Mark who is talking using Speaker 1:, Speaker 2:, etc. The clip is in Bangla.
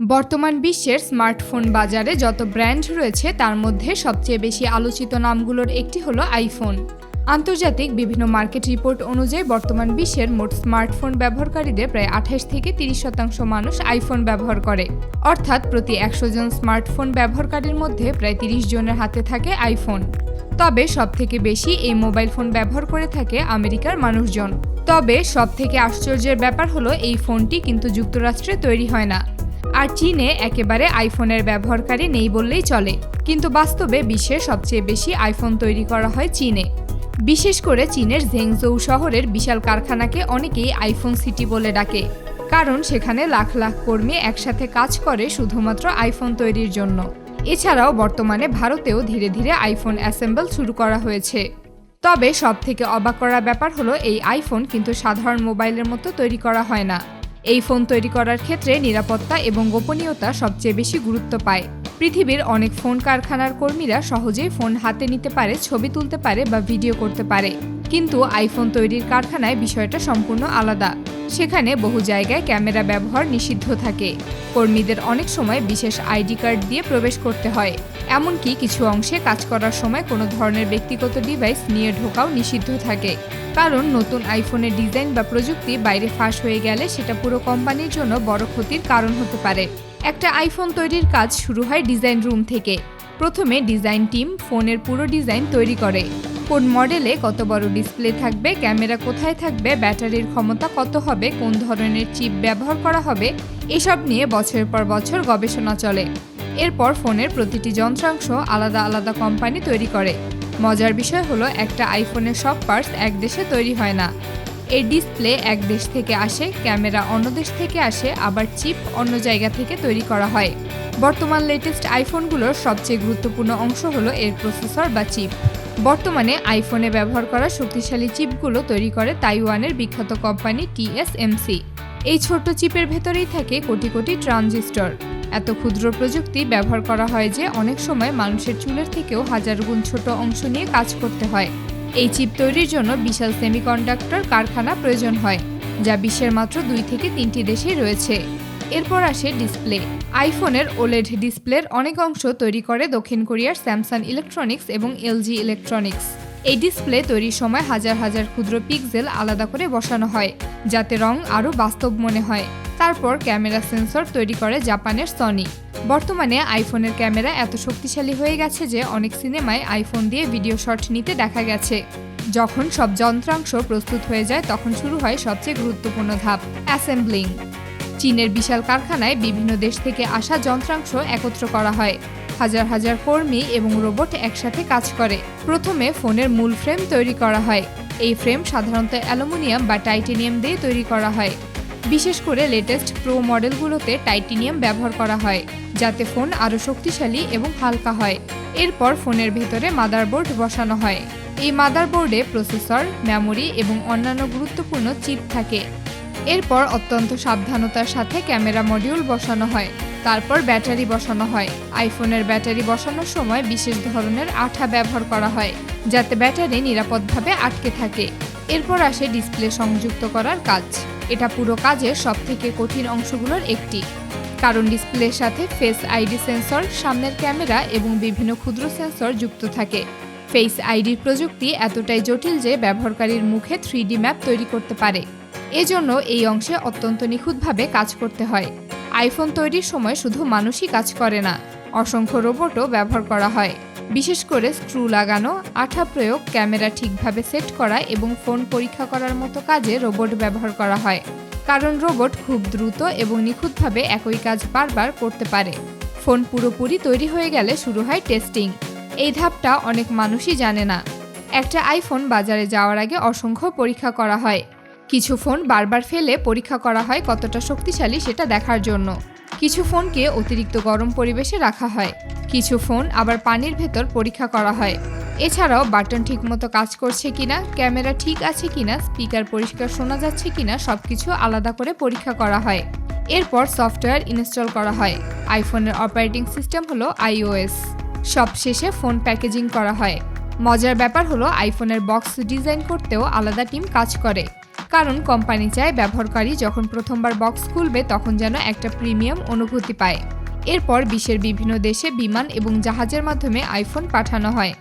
Speaker 1: বর্তমান বিশ্বের স্মার্টফোন বাজারে যত ব্র্যান্ড রয়েছে তার মধ্যে সবচেয়ে বেশি আলোচিত নামগুলোর একটি হলো আইফোন। আন্তর্জাতিক বিভিন্ন মার্কেট রিপোর্ট অনুযায়ী বর্তমান বিশ্বের মোট স্মার্টফোন ব্যবহারকারীদের প্রায় 28 থেকে 30% মানুষ আইফোন ব্যবহার করে। অর্থাৎ প্রতি 100 জন স্মার্টফোন ব্যবহারকারীর মধ্যে প্রায় 30 জনের হাতে থাকে আইফোন। তবে সবথেকে বেশি এই মোবাইল ফোন ব্যবহার করে থাকে আমেরিকার মানুষজন। তবে সবথেকে আশ্চর্যের ব্যাপার হলো এই ফোনটি কিন্তু যুক্তরাষ্ট্রে তৈরি হয় না। আর চীনে একেবারে আইফোনের ব্যবহারকারী নেই বললেই চলে। কিন্তু বাস্তবে বিশ্বের সবচেয়ে বেশি আইফোন তৈরি করা হয় চীনে। বিশেষ করে চীনের ঝেংজৌ শহরের বিশাল কারখানাকে অনেকেই আইফোন সিটি বলে ডাকে, কারণ সেখানে লাখ লাখ কর্মী একসাথে কাজ করে শুধুমাত্র আইফোন তৈরির জন্য। এছাড়াও বর্তমানে ভারতেও ধীরে ধীরে আইফোন অ্যাসেম্বল শুরু করা হয়েছে। তবে সবথেকে অবাক করার ব্যাপার হলো এই আইফোন কিন্তু সাধারণ মোবাইলের মতো তৈরি করা হয় না। এই ফোন তৈরি করার ক্ষেত্রে নিরাপত্তা এবং গোপনীয়তা সবচেয়ে বেশি গুরুত্ব পায়। পৃথিবীর অনেক ফোন কারখানার কর্মীরা সহজেই ফোন হাতে নিতে পারে, ছবি তুলতে পারে বা ভিডিও করতে পারে। কিন্তু আইফোন তৈরির কারখানায় বিষয়টা সম্পূর্ণ আলাদা। সেখানে বহু জায়গায় ক্যামেরা ব্যবহার নিষিদ্ধ থাকে। কর্মীদের অনেক সময় বিশেষ আইডি কার্ড দিয়ে প্রবেশ করতে হয়। এমনকি কিছু অংশে কাজ করার সময় কোনো ধরনের ব্যক্তিগত ডিভাইস নিয়ে ঢোকাও নিষিদ্ধ থাকে। কারণ নতুন আইফোনের ডিজাইন বা প্রযুক্তি বাইরে ফাঁস হয়ে গেলে সেটা পুরো কোম্পানির জন্য বড় ক্ষতির কারণ হতে পারে। একটা আইফোন তৈরির কাজ শুরু হয় ডিজাইন রুম থেকে। প্রথমে ডিজাইন টিম ফোনের পুরো ডিজাইন তৈরি করে। কোন মডেলে কত বড় ডিসপ্লে থাকবে, ক্যামেরা কোথায় থাকবে, ব্যাটারির ক্ষমতা কত হবে, কোন ধরনের চিপ ব্যবহার করা হবে, এসব নিয়ে বছরের পর বছর গবেষণা চলে। এরপর ফোনের প্রতিটি যন্ত্রাংশ আলাদা আলাদা কোম্পানি তৈরি করে। মজার বিষয় হলো একটা আইফোনের সব পার্টস এক দেশে তৈরি হয় না। এর ডিসপ্লে এক দেশ থেকে আসে, ক্যামেরা অন্য দেশ থেকে আসে, আবার চিপ অন্য জায়গা থেকে তৈরি করা হয়। বর্তমান লেটেস্ট আইফোনগুলোর সবচেয়ে গুরুত্বপূর্ণ অংশ হলো এর প্রসেসর বা চিপ। বর্তমানে আইফোনে ব্যবহার করা শক্তিশালী চিপগুলো তৈরি করে তাইওয়ানের বিখ্যাত কোম্পানি TSMC। এই ছোট্ট চিপের ভেতরেই থাকে কোটি কোটি ট্রানজিস্টর। এত ক্ষুদ্র প্রযুক্তি ব্যবহার করা হয় যে অনেক সময় মানুষের চুলের থেকেও হাজার গুণ ছোট অংশ নিয়ে কাজ করতে হয়। এই চিপ তৈরির জন্য বিশাল সেমিকন্ডাক্টর কারখানা প্রয়োজন হয়, যা বিশ্বের মাত্র 2 থেকে 3টি দেশেই রয়েছে। এরপর আসে ডিসপ্লে। আইফোনের ওলেড ডিসপ্লের অনেক অংশ তৈরি করে দক্ষিণ কোরিয়ার স্যামসাং ইলেকট্রনিক্স এবং LG ইলেকট্রনিক্স। এই ডিসপ্লে তৈরির সময় হাজার হাজার ক্ষুদ্র পিক্সেল আলাদা করে বসানো হয়, যাতে রং আরও বাস্তব মনে হয়। তারপর ক্যামেরা সেন্সর তৈরি করে জাপানের সনি। বর্তমানে আইফোনের ক্যামেরা এত শক্তিশালী হয়ে গেছে যে অনেক সিনেমায় আইফোন দিয়ে ভিডিও শট নিতে দেখা গেছে। যখন সব যন্ত্রাংশ প্রস্তুত হয়ে যায় তখন শুরু হয় সবচেয়ে গুরুত্বপূর্ণ ধাপ, অ্যাসেম্বলিং। চীনের বিশাল কারখানায় বিভিন্ন দেশ থেকে আসা যন্ত্রাংশ একত্র করা হয়। হাজার হাজার কর্মী এবং রোবট একসাথে কাজ করে। প্রথমে ফোনের মূল ফ্রেম তৈরি করা হয়। এই ফ্রেম সাধারণত অ্যালুমিনিয়াম বা টাইটেনিয়াম দিয়ে তৈরি করা হয়। বিশেষ করে লেটেস্ট প্রো মডেলগুলোতে টাইটেনিয়াম ব্যবহার করা হয়, যাতে ফোন আরও শক্তিশালী এবং হালকা হয়। এরপর ফোনের ভেতরে মাদারবোর্ড বসানো হয়। এই মাদারবোর্ডে প্রসেসর, মেমোরি এবং অন্যান্য গুরুত্বপূর্ণ চিপ থাকে। এরপর অত্যন্ত সাবধানতার সাথে ক্যামেরা মডিউল বসানো হয়। তারপর ব্যাটারি বসানো হয়। আইফোনের ব্যাটারি বসানোর সময় বিশেষ ধরনের আঠা ব্যবহার করা হয়, যাতে ব্যাটারি নিরাপদভাবে আটকে থাকে। এরপর আসে ডিসপ্লে সংযুক্ত করার কাজ। এটা পুরো কাজের সবথেকে কঠিন অংশগুলোর একটি, কারণ ডিসপ্লের সাথে ফেস আইডি সেন্সর, সামনের ক্যামেরা এবং বিভিন্ন ক্ষুদ্র সেন্সর যুক্ত থাকে। ফেস আইডির প্রযুক্তি এতটাই জটিল যে ব্যবহারকারীর মুখে 3D ম্যাপ তৈরি করতে পারে। এজন্য এই অংশে অত্যন্ত নিখুঁতভাবে কাজ করতে হয়। আইফোন তৈরির সময় শুধু মানুষই কাজ করে না, অসংখ্য রোবটও ব্যবহার করা হয়। বিশেষ করে স্ক্রু লাগানো, আঠা প্রয়োগ, ক্যামেরা ঠিকভাবে সেট করা এবং ফোন পরীক্ষা করার মতো কাজে রোবট ব্যবহার করা হয়। কারণ রোবট খুব দ্রুত এবং নিখুঁতভাবে একই কাজ বারবার করতে পারে। ফোন পুরোপুরি তৈরি হয়ে গেলে শুরু হয় টেস্টিং। এই ধাপটা অনেক মানুষই জানে না। একটা আইফোন বাজারে যাওয়ার আগে অসংখ্য পরীক্ষা করা হয়। কিছু ফোন বারবার ফেলে পরীক্ষা করা হয় কতটা শক্তিশালী সেটা দেখার জন্য। কিছু ফোনকে অতিরিক্ত গরম পরিবেশে রাখা হয়। কিছু ফোন আবার পানির ভেতর পরীক্ষা করা হয়। এছাড়াও বাটন ঠিকমতো কাজ করছে কিনা, ক্যামেরা ঠিক আছে কিনা, স্পিকার পরিষ্কার শোনা যাচ্ছে কিনা সবকিছু আলাদা করে পরীক্ষা করা হয়। এরপর সফটওয়্যার ইনস্টল করা হয়। আইফোনের অপারেটিং সিস্টেম হলো iOS। সবশেষে ফোন প্যাকেজিং করা হয়। মজার ব্যাপার হলো আইফোনের বক্স ডিজাইন করতেও আলাদা টিম কাজ করে। কারণ কোম্পানি চায় ব্যবহারকারী যখন প্রথমবার বক্স খুলবে তখন যেন একটা প্রিমিয়াম অনুভূতি পায়। এরপর বিশ্বের বিভিন্ন দেশে বিমান এবং জাহাজের মাধ্যমে আইফোন পাঠানো হয়।